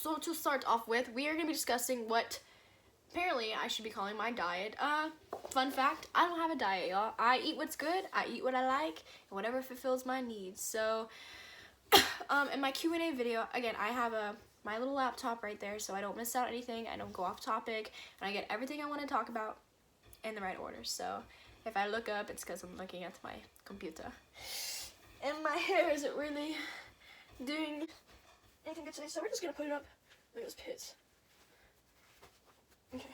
so to start off with, we are going to be discussing what apparently I should be calling my diet. Fun fact, I don't have a diet, y'all. I eat what's good, I eat what I like, and whatever fulfills my needs. So, in my Q&A video, again, I have my little laptop right there, so I don't miss out anything, I don't go off topic, and I get everything I want to talk about in the right order. So, if I look up, it's because I'm looking at my computer. And my hair isn't really doing anything good today, so we're just gonna put it up. Look at those pits. Okay.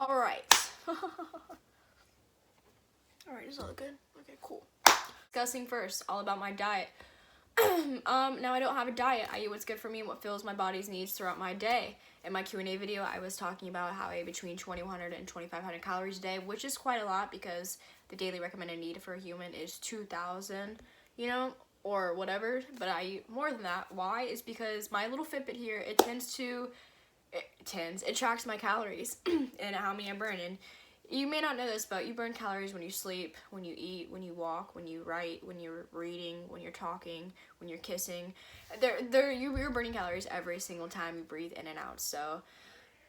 Alright. Alright, does that look good? Okay, cool. Discussing first, all about my diet. Now I don't have a diet. I eat what's good for me and what fills my body's needs throughout my day. In my Q&A video, I was talking about how I eat between 2,100 and 2,500 calories a day, which is quite a lot because the daily recommended need for a human is 2,000, you know, or whatever, but I eat more than that. Why? Is because my little Fitbit here, it tracks my calories and how many I burn. And you may not know this, but you burn calories when you sleep, when you eat, when you walk, when you write, when you're reading, when you're talking, when you're kissing. You're burning calories every single time you breathe in and out. So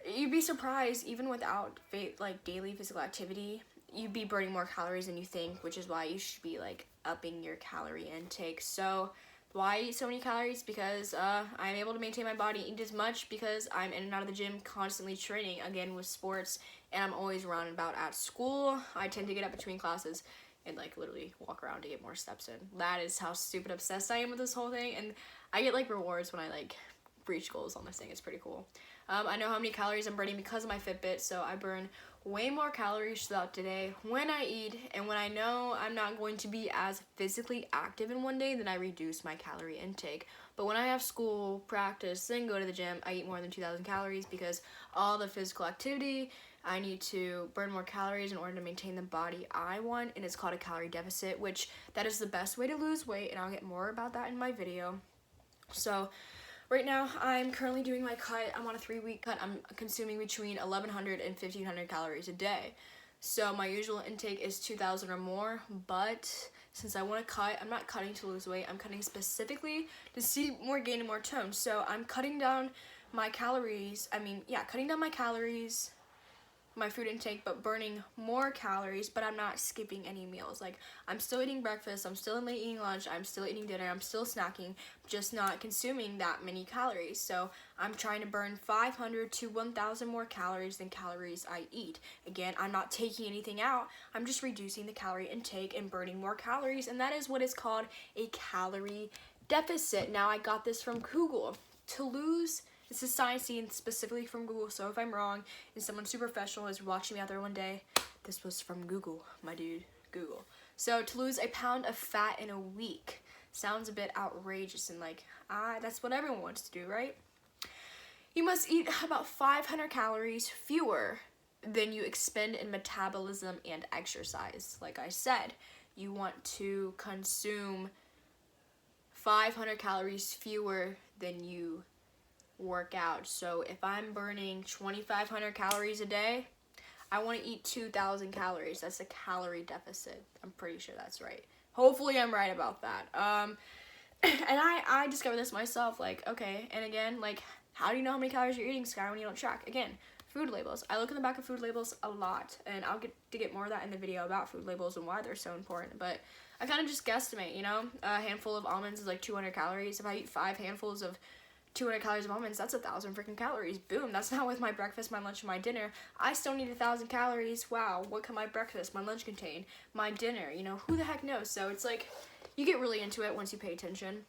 you'd be surprised, even without like daily physical activity, you'd be burning more calories than you think, which is why you should be like upping your calorie intake. So why I eat so many calories? Because I'm able to maintain my body, eat as much because I'm in and out of the gym, constantly training, again with sports, and I'm always around and about at school. I tend to get up between classes and like literally walk around to get more steps in. That is how stupid obsessed I am with this whole thing, and I get like rewards when I like reach goals on this thing. It's pretty cool. I know how many calories I'm burning because of my Fitbit, so I burn way more calories throughout the day when I eat, and when I know I'm not going to be as physically active in one day, then I reduce my calorie intake. But when I have school, practice, then go to the gym, I eat more than 2,000 calories because all the physical activity, I need to burn more calories in order to maintain the body I want, and it's called a calorie deficit, which that is the best way to lose weight, and I'll get more about that in my video. So right now, I'm currently doing my cut. I'm on a 3-week cut. I'm consuming between 1,100 and 1,500 calories a day. So my usual intake is 2,000 or more, but since I want to cut, I'm not cutting to lose weight. I'm cutting specifically to see more gain and more tone. So I'm cutting down my calories. Cutting down my calories, my food intake, but burning more calories, but I'm not skipping any meals. Like, I'm still eating breakfast, I'm still eating lunch, I'm still eating dinner, I'm still snacking, just not consuming that many calories. So I'm trying to burn 500 to 1,000 more calories than calories I eat. Again, I'm not taking anything out, I'm just reducing the calorie intake and burning more calories, and that is what is called a calorie deficit. Now, I got this from Google. This is sciencey and specifically from Google, so if I'm wrong and someone super professional is watching me out there one day, this was from Google, my dude, Google. So to lose a pound of fat in a week sounds a bit outrageous, and like, that's what everyone wants to do, right? You must eat about 500 calories fewer than you expend in metabolism and exercise. Like I said, you want to consume 500 calories fewer than you work out. So if I'm burning 2,500 calories a day, I want to eat 2,000 calories. That's a calorie deficit. I'm pretty sure that's right. Hopefully I'm right about that. And I discovered this myself, like, okay, and again, like, how do you know how many calories you're eating, Sky, when you don't track? Again, food labels. I look in the back of food labels a lot, and I'll get to get more of that in the video about food labels and why they're so important, but I kind of just guesstimate, you know? A handful of almonds is like 200 calories. If I eat 5 handfuls of 200 calories of almonds, that's 1,000 freaking calories. Boom, that's not with my breakfast, my lunch, and my dinner. I still need 1,000 calories. Wow, what can my breakfast, my lunch contain? My dinner, you know, who the heck knows? So it's like, you get really into it once you pay attention.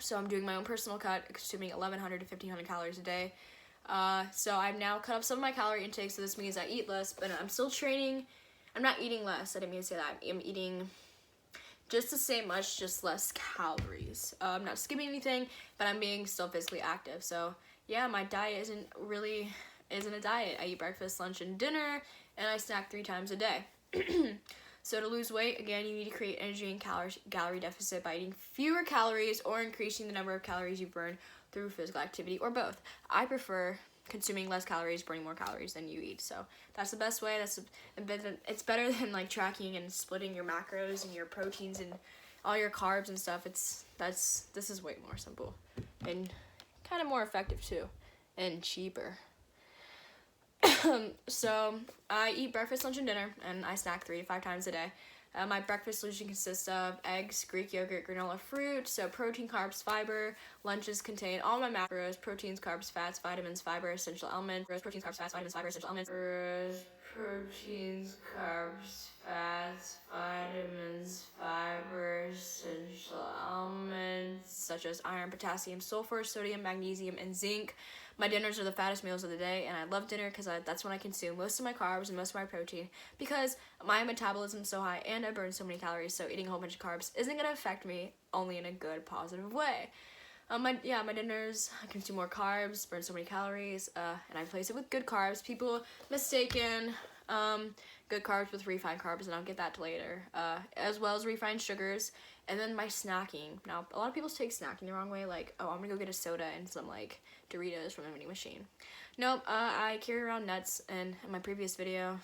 So I'm doing my own personal cut, consuming 1,100 to 1,500 calories a day. So I've now cut up some of my calorie intake, so this means I eat less, but I'm still training. I'm not eating less, I didn't mean to say that. I'm eating just the same much, just less calories. I'm not skipping anything, but I'm being still physically active. So yeah, my diet isn't a diet. I eat breakfast, lunch, and dinner, and I snack 3 times a day. So to lose weight, again, you need to create energy and calorie deficit by eating fewer calories or increasing the number of calories you burn through physical activity, or both. I prefer consuming less calories, burning more calories than you eat. So that's the best way. It's better than like tracking and splitting your macros and your proteins and all your carbs and stuff. This is way more simple. and kind of more effective too, and cheaper. So I eat breakfast, lunch, and dinner, and I snack 3 to 5 times a day. My breakfast usually consists of eggs, Greek yogurt, granola, fruit, so protein, carbs, fiber. Lunches contain all my macros: proteins, carbs, fats, vitamins, fiber, essential elements. Proteins, carbs, fats, vitamins, fiber, essential elements. Proteins, carbs, fats, vitamins, fiber, essential elements such as iron, potassium, sulfur, sodium, magnesium, and zinc. My dinners are the fattest meals of the day, and I love dinner because that's when I consume most of my carbs and most of my protein, because my metabolism is so high and I burn so many calories, so eating a whole bunch of carbs isn't going to affect me, only in a good, positive way. My dinners, I consume more carbs, burn so many calories, and I replace it with good carbs. People mistaken good carbs with refined carbs, and I'll get that later, as well as refined sugars. And then my snacking. Now, a lot of people take snacking the wrong way, like, oh, I'm gonna go get a soda and some, like, Doritos from a vending machine. Nope, I carry around nuts, and in my previous video,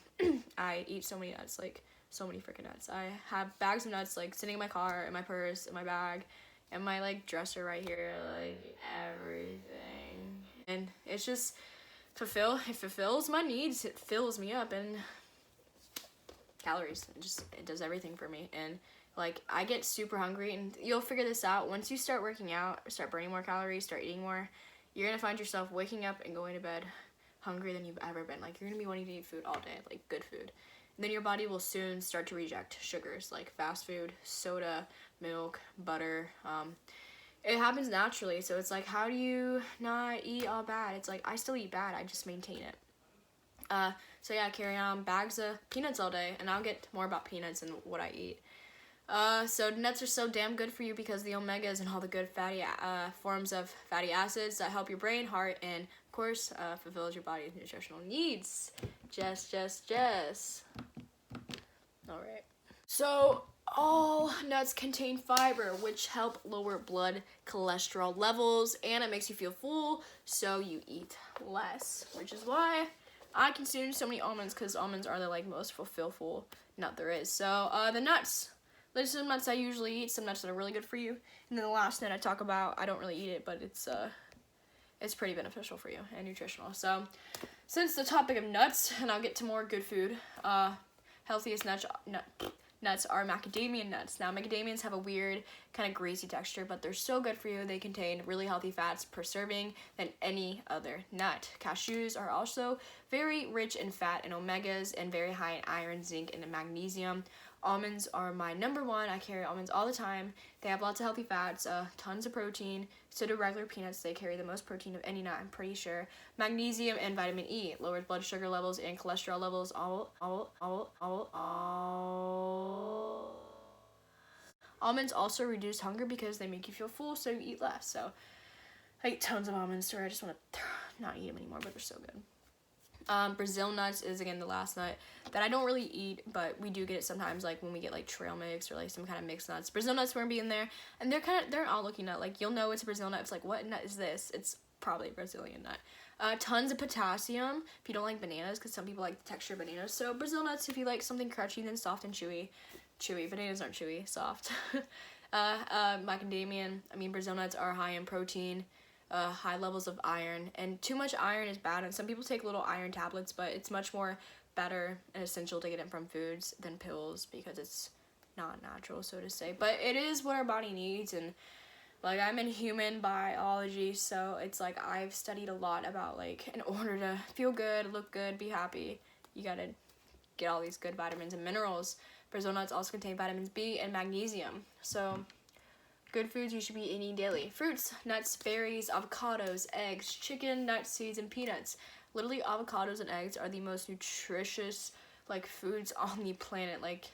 I eat so many nuts, like, so many freaking nuts. I have bags of nuts, like, sitting in my car, in my purse, in my bag, and my, like, dresser right here, like, everything. And it's just, it fulfills my needs, it fills me up, and calories, it does everything for me. And like, I get super hungry, and you'll figure this out once you start working out, start burning more calories, start eating more. You're gonna find yourself waking up and going to bed hungrier than you've ever been. Like, you're gonna be wanting to eat food all day, like good food. And then your body will soon start to reject sugars like fast food, soda, milk, butter. It happens naturally. So it's like, how do you not eat all bad? It's like, I still eat bad, I just maintain it. So yeah, I carry on bags of peanuts all day, and I'll get more about peanuts and what I eat. So nuts are so damn good for you because the omegas and all the good fatty forms of fatty acids that help your brain, heart, and of course fulfills your body's nutritional needs. Just. Alright. So all nuts contain fiber, which help lower blood cholesterol levels, and it makes you feel full, so you eat less, which is why I consume so many almonds, because almonds are the most fulfillful nut there is. So the nuts. There's some nuts I usually eat, some nuts that are really good for you. And then the last nut I talk about, I don't really eat it, but it's pretty beneficial for you and nutritional. So since the topic of nuts, and I'll get to more good food, healthiest nuts are macadamia nuts. Now, macadamians have a weird kind of greasy texture, but they're so good for you. They contain really healthy fats per serving than any other nut. Cashews are also very rich in fat and omegas, and very high in iron, zinc, and magnesium. Almonds are my number one. I carry almonds all the time. They have lots of healthy fats, tons of protein. So do regular peanuts. They carry the most protein of any nut, I'm pretty sure. Magnesium and vitamin E lowers blood sugar levels and cholesterol levels. Almonds also reduce hunger because they make you feel full, so you eat less. So I eat tons of almonds, so I just want to not eat them anymore, but they're so good. Brazil nuts is, again, the last nut that I don't really eat, but we do get it sometimes, like when we get like trail mix or like some kind of mixed nuts. Brazil nuts won't be in there, and they're an odd looking nut. Like, you'll know it's a Brazil nut. It's like, what nut is this? It's probably a Brazilian nut. Tons of potassium if you don't like bananas, because some people like the texture of bananas. So Brazil nuts if you like something crunchy, then soft and chewy. Bananas aren't chewy, soft. Brazil nuts are high in protein, high levels of iron, and too much iron is bad, and some people take little iron tablets, but it's much more better and essential to get it from foods than pills, because it's not natural, so to say, but it is what our body needs. And like, I'm in human biology, so it's like I've studied a lot about, like, in order to feel good, look good, be happy, you gotta get all these good vitamins and minerals. Brazil nuts also contain vitamins B and magnesium, so good foods you should be eating daily. Fruits, nuts, berries, avocados, eggs, chicken, nuts, seeds, and peanuts. Literally, avocados and eggs are the most nutritious, like, foods on the planet. Like,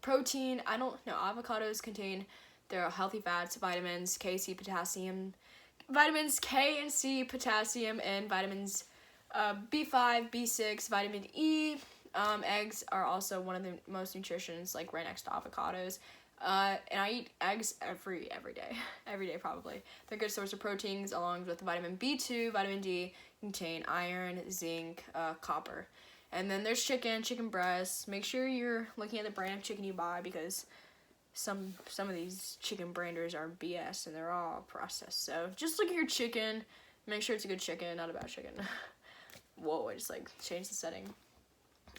protein, I don't know, avocados contain their healthy fats, vitamins K, C, potassium, vitamins K and C, potassium, and vitamins B5, B6, vitamin E. Eggs are also one of the most nutritious, like, right next to avocados. And I eat eggs every day probably. They're a good source of proteins, along with vitamin B2, vitamin D, contain iron, zinc, copper. And then there's chicken breasts. Make sure you're looking at the brand of chicken you buy, because some of these chicken branders are BS and they're all processed. So just look at your chicken, make sure it's a good chicken, not a bad chicken. Whoa, I just like changed the setting.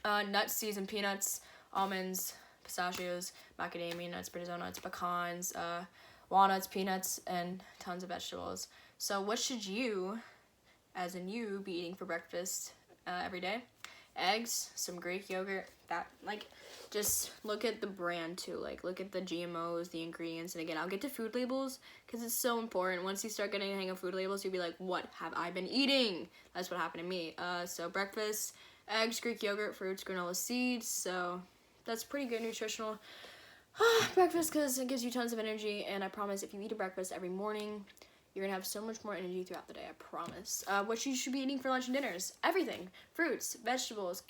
Nuts, seeds, and peanuts, almonds, pistachios, macadamia nuts, Brazil nuts, pecans, walnuts, peanuts, and tons of vegetables. So what should you, as in you, be eating for breakfast every day? Eggs, some Greek yogurt, that, like, just look at the brand too, like, look at the GMOs, the ingredients, and again, I'll get to food labels, because it's so important. Once you start getting the hang of food labels, you'll be like, what have I been eating? That's what happened to me. So breakfast, eggs, Greek yogurt, fruits, granola, seeds, so that's pretty good nutritional breakfast, because it gives you tons of energy, and I promise if you eat a breakfast every morning, you're gonna have so much more energy throughout the day, I promise. What you should be eating for lunch and dinners: everything. Fruits, vegetables,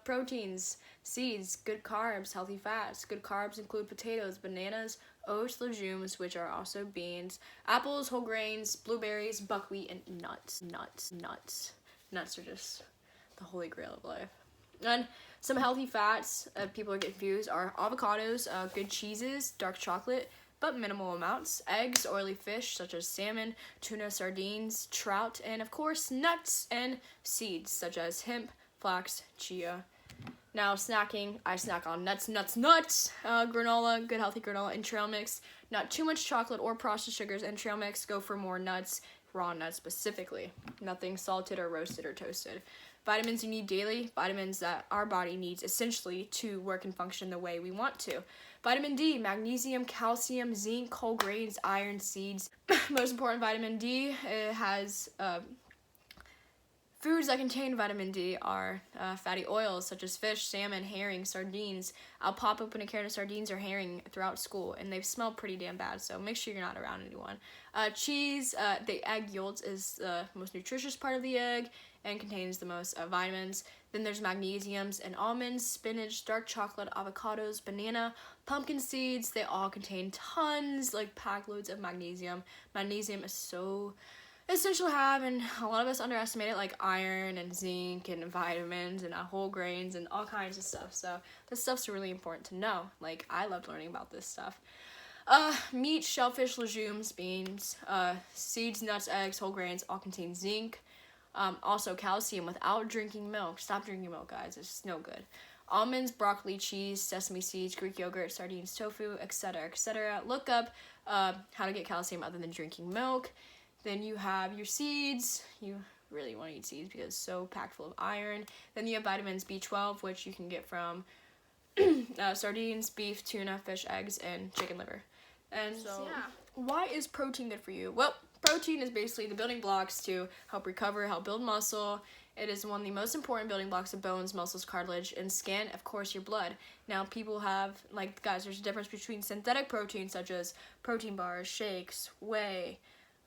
proteins, seeds, good carbs, healthy fats. Good carbs include potatoes, bananas, oats, legumes, which are also beans, apples, whole grains, blueberries, buckwheat, and nuts. Nuts are just the holy grail of life. And some healthy fats, people are getting confused, are avocados, good cheeses, dark chocolate, but minimal amounts, eggs, oily fish such as salmon, tuna, sardines, trout, and of course nuts and seeds such as hemp, flax, chia. Now snacking, I snack on nuts, granola, good healthy granola, and trail mix. Not too much chocolate or processed sugars and trail mix. Go for more nuts, raw nuts specifically. Nothing salted or roasted or toasted. Vitamins you need daily, vitamins that our body needs essentially to work and function the way we want to. Vitamin D, magnesium, calcium, zinc, whole grains, iron, seeds. Most important, vitamin D, it has foods that contain vitamin D are fatty oils such as fish, salmon, herring, sardines. I'll pop open a can of sardines or herring throughout school, and they smell pretty damn bad, so make sure you're not around anyone. Cheese, the egg yolks is the most nutritious part of the egg and contains the most vitamins. Then there's magnesiums and almonds, spinach, dark chocolate, avocados, banana, pumpkin seeds. They all contain tons, like pack loads of magnesium. Magnesium is so essential to have, and a lot of us underestimate it, like iron and zinc and vitamins and whole grains and all kinds of stuff. So this stuff's really important to know. Like, I loved learning about this stuff. Meat, shellfish, legumes, beans, seeds, nuts, eggs, whole grains all contain zinc. Also calcium without drinking milk. Stop drinking milk, guys. It's no good. Almonds, broccoli, cheese, sesame seeds, Greek yogurt, sardines, tofu, etc., etc. Look up how to get calcium other than drinking milk. Then you have your seeds. You really want to eat seeds because it's so packed full of iron. Then you have vitamins B12, which you can get from sardines, beef, tuna, fish, eggs, and chicken liver. And so, why is protein good for you? Well, protein is basically the building blocks to help recover, help build muscle. It is one of the most important building blocks of bones, muscles, cartilage, and skin, of course, your blood. Now, people have, like, guys, there's a difference between synthetic protein, such as protein bars, shakes, whey,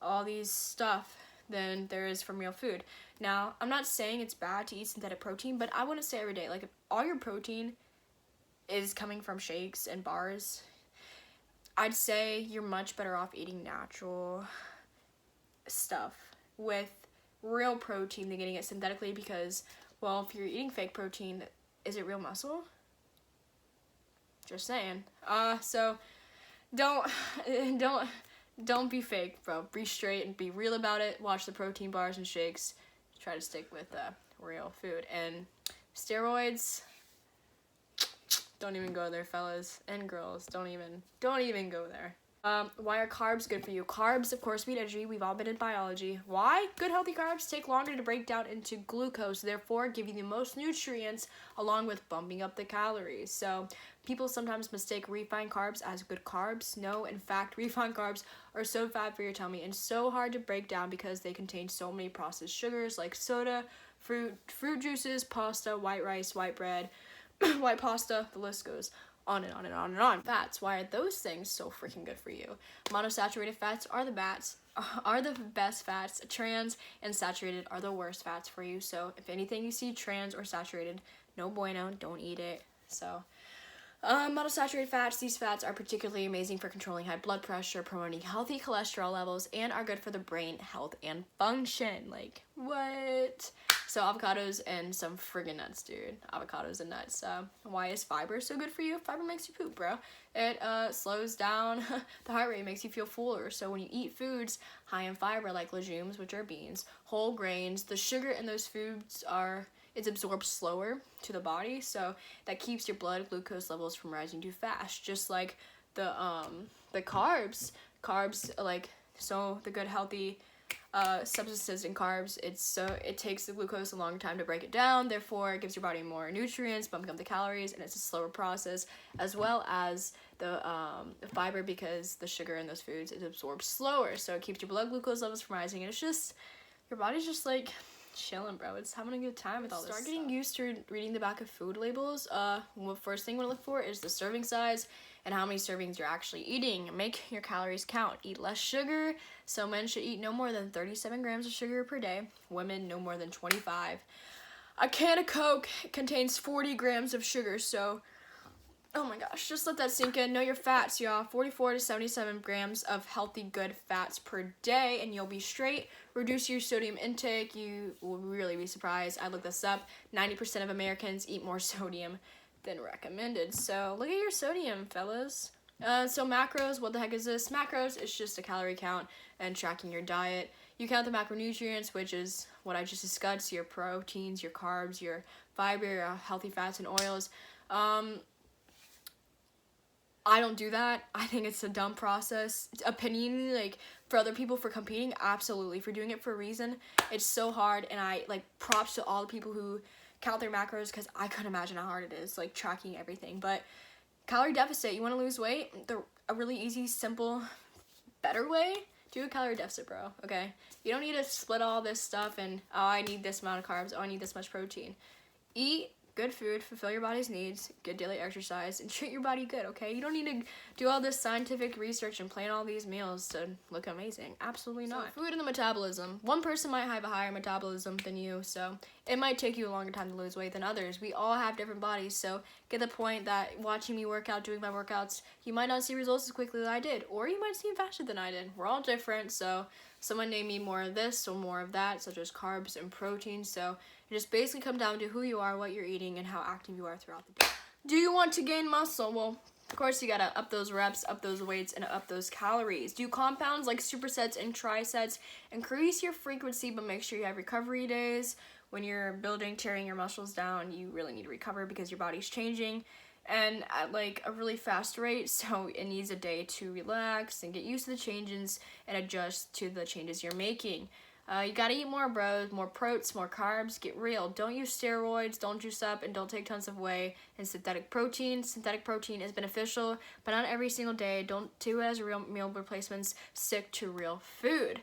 all these stuff, than there is from real food. Now, I'm not saying it's bad to eat synthetic protein, but I want to say every day, like, if all your protein is coming from shakes and bars, I'd say you're much better off eating natural stuff with real protein than getting it synthetically, because, well, if you're eating fake protein, is it real muscle? Just saying. So don't be fake, bro. Be straight and be real about it. Watch the protein bars and shakes. Try to stick with real food. And steroids, don't even go there, fellas and girls. Don't even go there. Why are carbs good for you? Carbs, of course, need energy. We've all been in biology. Why? Good healthy carbs take longer to break down into glucose, therefore give you the most nutrients along with bumping up the calories. So people sometimes mistake refined carbs as good carbs. No, in fact, refined carbs are so bad for your tummy and so hard to break down because they contain so many processed sugars like soda, fruit juices, pasta, white rice, white bread, white pasta, the list goes on and on and on and on. Fats, why are those things so freaking good for you? Monosaturated fats are the best fats. Trans and saturated are the worst fats for you. So if anything you see trans or saturated, no bueno, don't eat it. So monosaturated fats, these fats are particularly amazing for controlling high blood pressure, promoting healthy cholesterol levels, and are good for the brain health and function. Like, what? So avocados and some friggin' nuts, dude. Avocados and nuts. Why is fiber so good for you? Fiber makes you poop, bro. It slows down the heart rate, makes you feel fuller. So when you eat foods high in fiber, like legumes, which are beans, whole grains, the sugar in those foods it's absorbed slower to the body, so that keeps your blood glucose levels from rising too fast. Just like the carbs, like, so the good healthy substances in carbs, it takes the glucose a long time to break it down, therefore it gives your body more nutrients, bumping up the calories, and it's a slower process, as well as the fiber, because the sugar in those foods is absorbed slower, so it keeps your blood glucose levels from rising, and it's just, your body's just like chilling, bro. It's having a good time with all this stuff. Start getting used to reading the back of food labels. The first thing you want to look for is the serving size and how many servings you're actually eating. Make your calories count. Eat less sugar. So men should eat no more than 37 grams of sugar per day. Women, no more than 25. A can of Coke contains 40 grams of sugar, so oh my gosh, just let that sink in. Know your fats, y'all. 44 to 77 grams of healthy, good fats per day, and you'll be straight. Reduce your sodium intake. You will really be surprised. I looked this up. 90% of Americans eat more sodium than recommended. So look at your sodium, fellas. So macros, what the heck is this? Macros is just a calorie count and tracking your diet. You count the macronutrients, which is what I just discussed, your proteins, your carbs, your fiber, your healthy fats and oils. I don't do that. I think it's a dumb process. Opinion, like, for other people for competing, absolutely. For doing it for a reason, it's so hard, and I, like, props to all the people who count their macros, because I couldn't imagine how hard it is, like, tracking everything. But calorie deficit, you want to lose weight? A really easy, simple, better way? Do a calorie deficit, bro, okay? You don't need to split all this stuff and, oh, I need this amount of carbs, oh, I need this much protein. Eat good food, fulfill your body's needs, good daily exercise, and treat your body good, okay? You don't need to do all this scientific research and plan all these meals to look amazing. Absolutely not. So, food and the metabolism. One person might have a higher metabolism than you, so it might take you a longer time to lose weight than others. We all have different bodies, so get the point that watching me work out, doing my workouts, you might not see results as quickly as I did, or you might see them faster than I did. We're all different, so someone may need more of this or more of that, such as carbs and protein, so it just basically comes down to who you are, what you're eating, and how active you are throughout the day. Do you want to gain muscle? Well, of course you gotta up those reps, up those weights, and up those calories. Do compounds like supersets and trisets. Increase your frequency, but make sure you have recovery days. When you're tearing your muscles down, you really need to recover because your body's changing and at like a really fast rate, so it needs a day to relax and get used to the changes and adjust to the changes you're making. You gotta eat more, bros, more proteins, more carbs. Get real. Don't use steroids, don't juice up, and don't take tons of whey and synthetic protein. Synthetic protein is beneficial, but not every single day. Don't do it as real meal replacements. Stick to real food.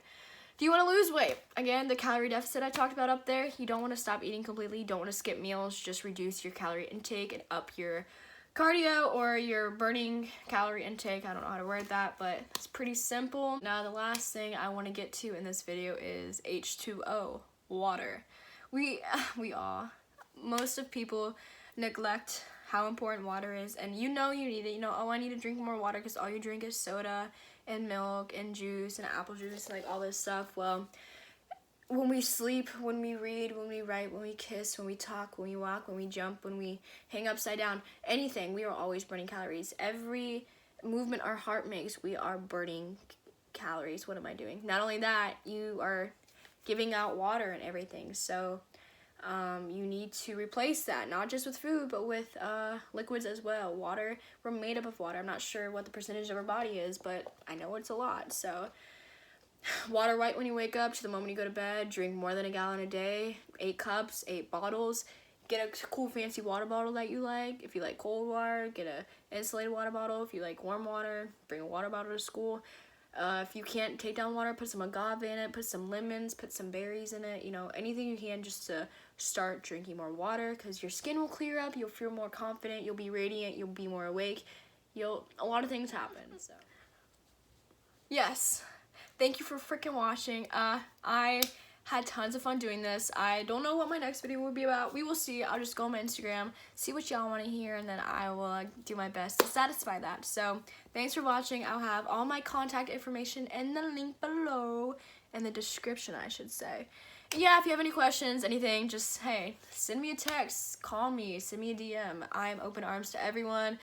Do you want to lose weight? Again, the calorie deficit I talked about up there. You don't want to stop eating completely. You don't want to skip meals. Just reduce your calorie intake and up your cardio or your burning calorie intake. I don't know how to word that, but it's pretty simple. Now, the last thing I want to get to in this video is H2O, water. Most of people neglect how important water is, and you know you need it. You know, oh, I need to drink more water because all you drink is soda and milk and juice and apple juice and like all this stuff. Well, when we sleep, when we read, when we write, when we kiss, when we talk, when we walk, when we jump, when we hang upside down, anything, we are always burning calories. Every movement our heart makes, we are burning calories. What am I doing? Not only that, you are giving out water and everything. So you need to replace that, not just with food, but with liquids as well. Water, we're made up of water. I'm not sure what the percentage of our body is, but I know it's a lot. So water right when you wake up to the moment you go to bed. Drink more than a gallon a day. 8 cups, 8 bottles. Get a cool fancy water bottle that you like. If you like cold water, get a insulated water bottle. If you like warm water, bring a water bottle to school. If you can't take down water, put some agave in it, put some lemons, put some berries in it, you know, anything you can just to start drinking more water, because your skin will clear up, you'll feel more confident, you'll be radiant, you'll be more awake, a lot of things happen, so. Yes, thank you for freaking watching. I had tons of fun doing this. I don't know what my next video will be about. We will see. I'll just go on my Instagram, see what y'all want to hear, and then I will do my best to satisfy that. So thanks for watching. I'll have all my contact information in the link below, in the description, I should say. Yeah, if you have any questions, anything, just, hey, send me a text, call me, send me a DM. I'm open arms to everyone.